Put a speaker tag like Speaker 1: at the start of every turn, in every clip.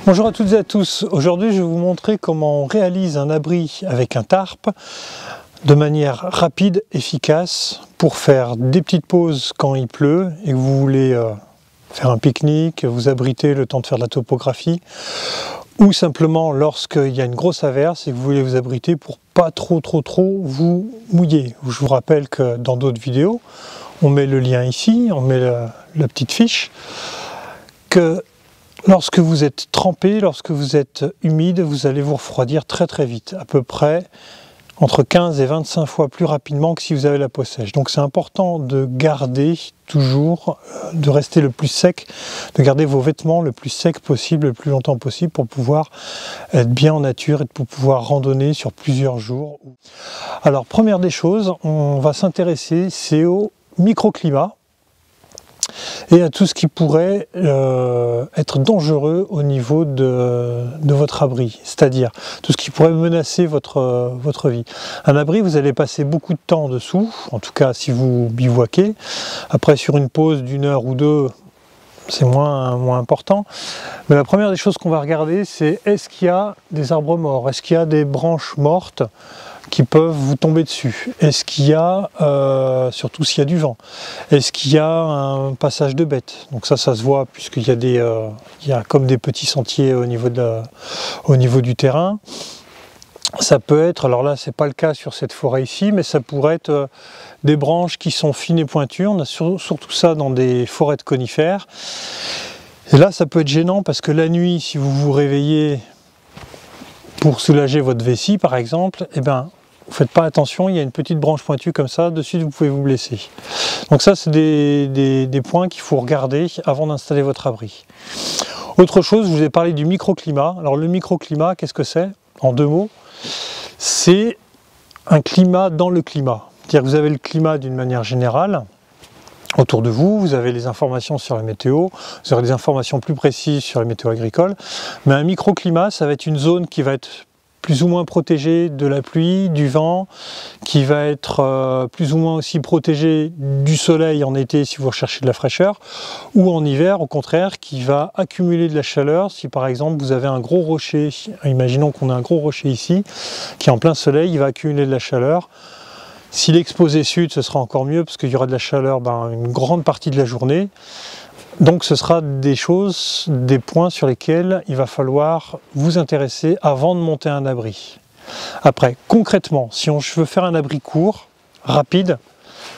Speaker 1: Bonjour à toutes et à tous. Aujourd'hui, je vais vous montrer comment on réalise un abri avec un tarp de manière rapide, efficace, pour faire des petites pauses quand il pleut et que vous voulez faire un pique-nique, vous abriter le temps de faire de la topographie, ou simplement lorsqu'il y a une grosse averse et que vous voulez vous abriter pour pas trop vous mouiller. Je vous rappelle que dans d'autres vidéos, on met le lien ici, on met la petite fiche, que lorsque vous êtes trempé, lorsque vous êtes humide, vous allez vous refroidir très vite, à peu près entre 15 et 25 fois plus rapidement que si vous avez la peau sèche. Donc c'est important de garder toujours, de rester le plus sec, de garder vos vêtements le plus sec possible, le plus longtemps possible pour pouvoir être bien en nature et pour pouvoir randonner sur plusieurs jours. Alors première des choses, on va s'intéresser, c'est au microclimat et à tout ce qui pourrait être dangereux au niveau de votre abri, c'est-à-dire tout ce qui pourrait menacer votre vie. Un abri, vous allez passer beaucoup de temps dessous, en tout cas si vous bivouaquez. Après, sur une pause d'une heure ou deux, c'est moins important. Mais la première des choses qu'on va regarder, c'est est-ce qu'il y a des arbres morts, est-ce qu'il y a des branches mortes qui peuvent vous tomber dessus? Est-ce qu'il y a, surtout s'il y a du vent, est-ce qu'il y a un passage de bêtes? Donc ça se voit puisqu'il y a il y a comme des petits sentiers au niveau du terrain. Ça peut être, alors là c'est pas le cas sur cette forêt ici, mais ça pourrait être des branches qui sont fines et pointues. On a surtout ça dans des forêts de conifères. Et là ça peut être gênant parce que la nuit, si vous vous réveillez pour soulager votre vessie par exemple, eh ben, vous ne faites pas attention, il y a une petite branche pointue comme ça, dessus vous pouvez vous blesser. Donc ça c'est des points qu'il faut regarder avant d'installer votre abri. Autre chose, je vous ai parlé du microclimat. Alors le microclimat, qu'est-ce que c'est? En deux mots, c'est un climat dans le climat. C'est-à-dire que vous avez le climat d'une manière générale, autour de vous, vous avez les informations sur la météo, vous aurez des informations plus précises sur la météo agricole, mais un microclimat, ça va être une zone qui va être plus ou moins protégée de la pluie, du vent, qui va être plus ou moins aussi protégée du soleil en été si vous recherchez de la fraîcheur, ou en hiver au contraire qui va accumuler de la chaleur. Si par exemple vous avez un gros rocher, imaginons qu'on a un gros rocher ici, qui est en plein soleil, il va accumuler de la chaleur. Si l'exposé sud, ce sera encore mieux parce qu'il y aura de la chaleur une grande partie de la journée. Donc ce sera des choses, des points sur lesquels il va falloir vous intéresser avant de monter un abri. Après, concrètement, si je veux faire un abri court, rapide,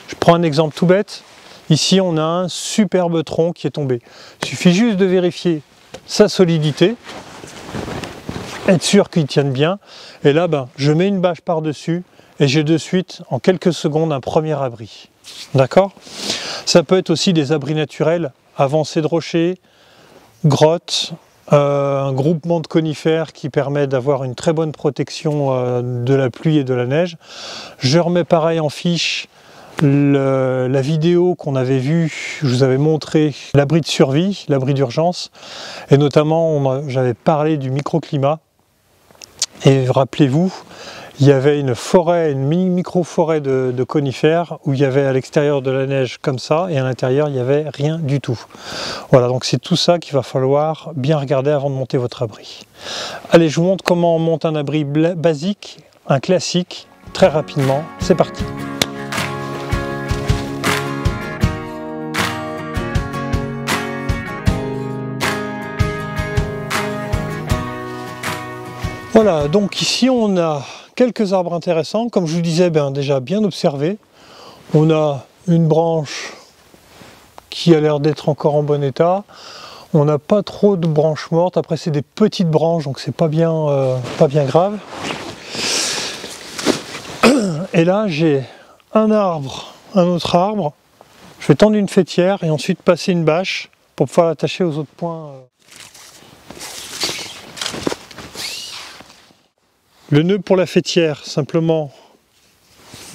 Speaker 1: je prends un exemple tout bête. Ici, on a un superbe tronc qui est tombé. Il suffit juste de vérifier sa solidité, être sûr qu'il tienne bien. Et là, je mets une bâche par-dessus. Et j'ai de suite, en quelques secondes, un premier abri. D'accord? Ça peut être aussi des abris naturels, avancées de rochers, grottes, un groupement de conifères qui permet d'avoir une très bonne protection de la pluie et de la neige. Je remets pareil en fiche la vidéo qu'on avait vue, je vous avais montré l'abri de survie, l'abri d'urgence, et notamment j'avais parlé du microclimat. Et rappelez-vous, il y avait une forêt, une micro-forêt de conifères où il y avait à l'extérieur de la neige comme ça et à l'intérieur il n'y avait rien du tout. Voilà, donc c'est tout ça qu'il va falloir bien regarder avant de monter votre abri. Allez, je vous montre comment on monte un abri basique, un classique, très rapidement. C'est parti! Voilà, donc ici on a quelques arbres intéressants, comme je vous disais, déjà bien observés. On a une branche qui a l'air d'être encore en bon état. On n'a pas trop de branches mortes, après c'est des petites branches, donc c'est pas bien grave. Et là j'ai un arbre, un autre arbre. Je vais tendre une faîtière et ensuite passer une bâche pour pouvoir l'attacher aux autres points. Le nœud pour la faîtière, simplement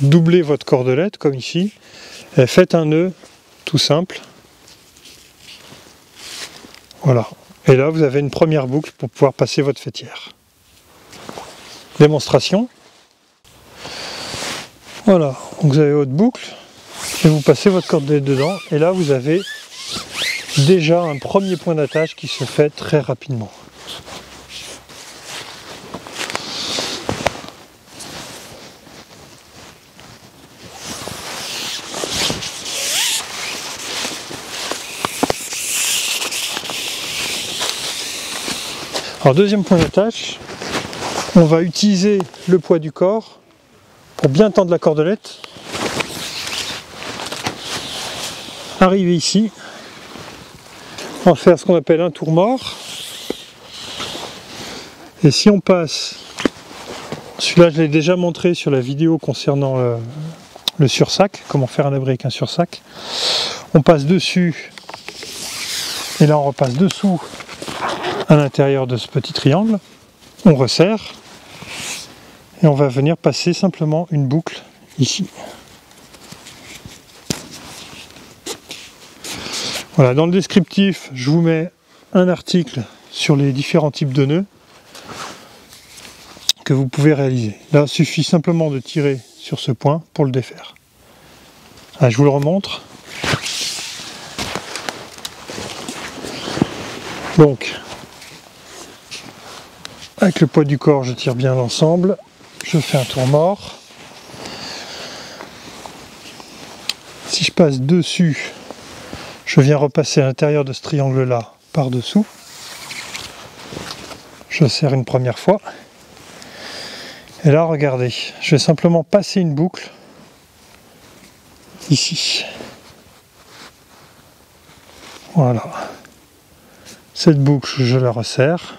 Speaker 1: doublez votre cordelette comme ici et faites un nœud tout simple. Voilà. Et là vous avez une première boucle pour pouvoir passer votre faîtière. Démonstration. Voilà, donc vous avez votre boucle et vous passez votre cordelette dedans et là vous avez déjà un premier point d'attache qui se fait très rapidement. Alors deuxième point d'attache, on va utiliser le poids du corps pour bien tendre la cordelette. Arriver ici, on va faire ce qu'on appelle un tour mort. Et si on passe, celui-là je l'ai déjà montré sur la vidéo concernant le sursac, comment faire un abri avec un sursac. On passe dessus, et là on repasse dessous à l'intérieur de ce petit triangle. On resserre, et on va venir passer simplement une boucle ici. Voilà, dans le descriptif, je vous mets un article sur les différents types de nœuds que vous pouvez réaliser. Là, il suffit simplement de tirer sur ce point pour le défaire. Ah, je vous le remontre. Donc, avec le poids du corps, je tire bien l'ensemble. Je fais un tour mort. Si je passe dessus, je viens repasser à l'intérieur de ce triangle-là par-dessous. Je serre une première fois. Et là, regardez, je vais simplement passer une boucle ici. Voilà. Cette boucle, je la resserre.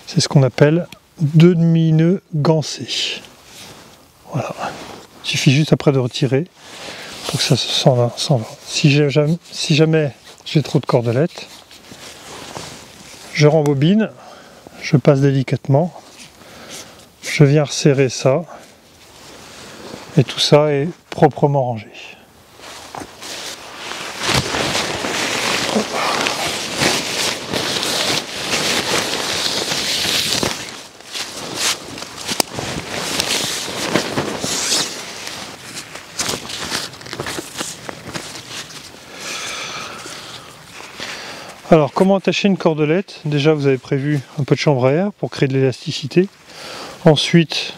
Speaker 1: C'est ce qu'on appelle 2 demi-nœuds gancés. Voilà. Il suffit juste après de retirer pour que ça s'en va. Si jamais j'ai trop de cordelettes, je rembobine, je passe délicatement, je viens resserrer ça, et tout ça est proprement rangé. Alors, comment attacher une cordelette? Déjà, vous avez prévu un peu de chambre à air pour créer de l'élasticité. Ensuite,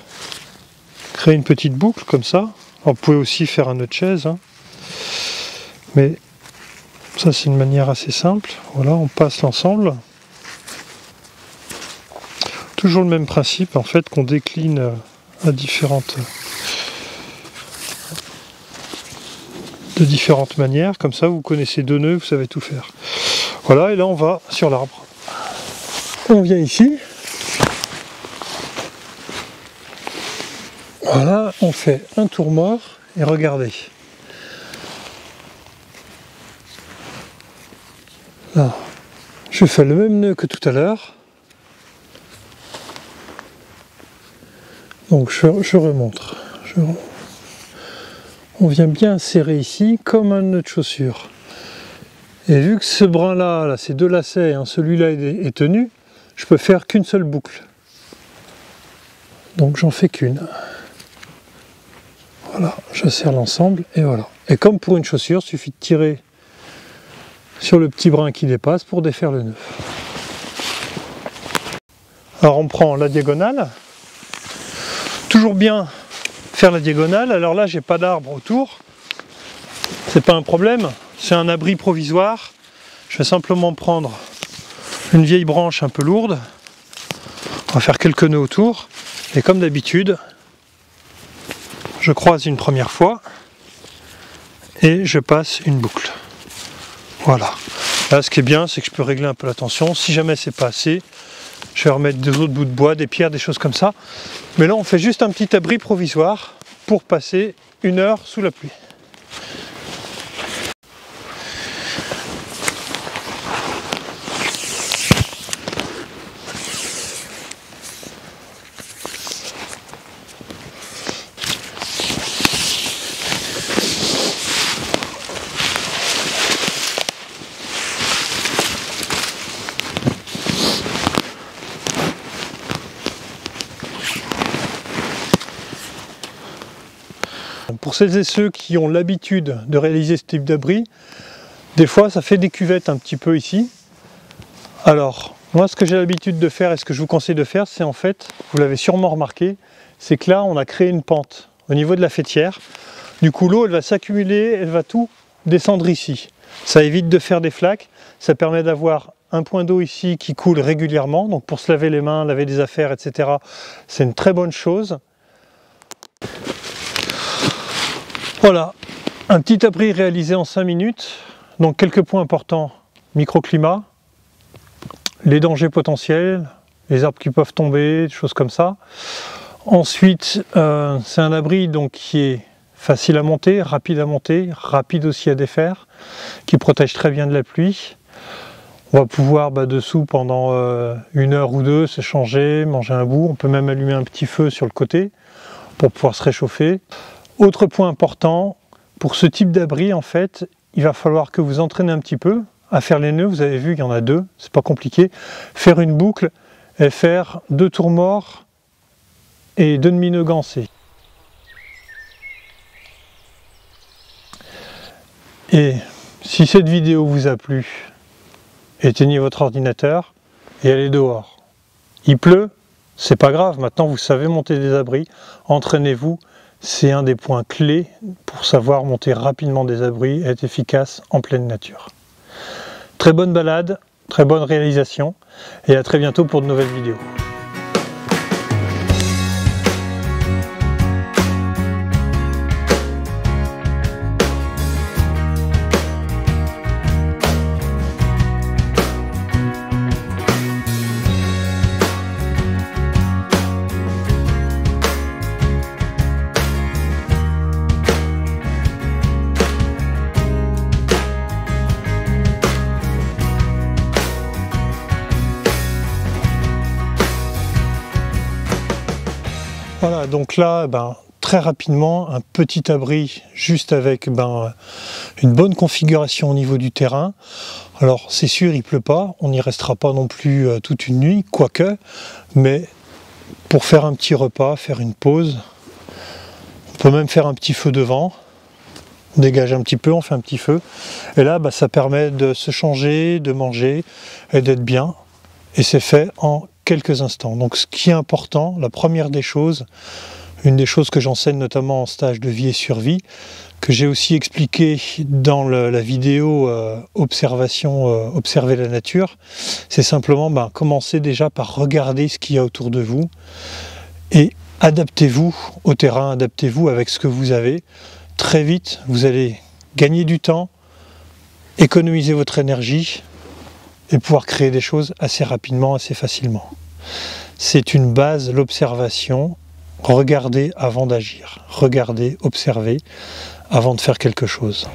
Speaker 1: créer une petite boucle comme ça. Alors, vous pouvez aussi faire un nœud de chaise, hein. Mais ça, c'est une manière assez simple. Voilà, on passe l'ensemble. Toujours le même principe, en fait, qu'on décline à de différentes manières. Comme ça, vous connaissez 2 nœuds, vous savez tout faire. Voilà, et là on va sur l'arbre. On vient ici. Voilà, on fait un tour mort et regardez. Là, je fais le même nœud que tout à l'heure. Donc je remonte. On vient bien serrer ici comme un nœud de chaussure. Et vu que ce brin-là, ces 2 lacets, hein, celui-là est tenu, je peux faire qu'une seule boucle. Donc j'en fais qu'une. Voilà, je serre l'ensemble et voilà. Et comme pour une chaussure, il suffit de tirer sur le petit brin qui dépasse pour défaire le nœud. Alors on prend la diagonale. Toujours bien faire la diagonale. Alors là, j'ai pas d'arbre autour. C'est pas un problème. C'est un abri provisoire. Je vais simplement prendre une vieille branche un peu lourde. On va faire quelques nœuds autour. Et comme d'habitude, je croise une première fois et je passe une boucle. Voilà. Là, ce qui est bien, c'est que je peux régler un peu la tension. Si jamais c'est pas assez, je vais remettre des autres bouts de bois, des pierres, des choses comme ça. Mais là, on fait juste un petit abri provisoire pour passer 1 heure sous la pluie. Pour celles et ceux qui ont l'habitude de réaliser ce type d'abri, Des fois ça fait des cuvettes un petit peu ici. Alors moi ce que j'ai l'habitude de faire et ce que je vous conseille de faire, c'est en fait, vous l'avez sûrement remarqué, c'est que là on a créé une pente au niveau de la faîtière. Du coup l'eau elle va s'accumuler, elle va tout descendre ici. Ça évite de faire des flaques, ça permet d'avoir un point d'eau ici qui coule régulièrement, donc pour se laver les mains, laver des affaires, etc. C'est une très bonne chose. Voilà, un petit abri réalisé en 5 minutes. Donc quelques points importants: microclimat, les dangers potentiels, les arbres qui peuvent tomber, des choses comme ça. Ensuite, c'est un abri donc qui est facile à monter, rapide aussi à défaire, qui protège très bien de la pluie. On va pouvoir dessous pendant 1 heure ou 2 se changer, manger un bout. On peut même allumer un petit feu sur le côté pour pouvoir se réchauffer. Autre point important, pour ce type d'abri en fait, il va falloir que vous entraînez un petit peu à faire les nœuds. Vous avez vu qu'il y en a 2, c'est pas compliqué. Faire une boucle et faire 2 tours morts et 2 demi-nœuds gancés. Et si cette vidéo vous a plu, éteignez votre ordinateur et allez dehors. Il pleut, c'est pas grave, maintenant vous savez monter des abris, entraînez-vous, c'est un des points clés pour savoir monter rapidement des abris et être efficace en pleine nature. Très bonne balade, très bonne réalisation et à très bientôt pour de nouvelles vidéos. Voilà, donc là, très rapidement, un petit abri juste avec une bonne configuration au niveau du terrain. Alors c'est sûr, il pleut pas, on n'y restera pas non plus toute une nuit, quoique, mais pour faire un petit repas, faire une pause, on peut même faire un petit feu devant, on dégage un petit peu, on fait un petit feu, et là ça permet de se changer, de manger et d'être bien, et c'est fait en quelques instants. Donc ce qui est important, la première des choses, une des choses que j'enseigne notamment en stage de vie et survie, que j'ai aussi expliqué dans la vidéo observer la nature, c'est simplement commencer déjà par regarder ce qu'il y a autour de vous et adaptez-vous au terrain, adaptez-vous avec ce que vous avez. Très vite, vous allez gagner du temps, économiser votre énergie et pouvoir créer des choses assez rapidement, assez facilement. C'est une base, l'observation. Regardez avant d'agir. Regardez, observez avant de faire quelque chose.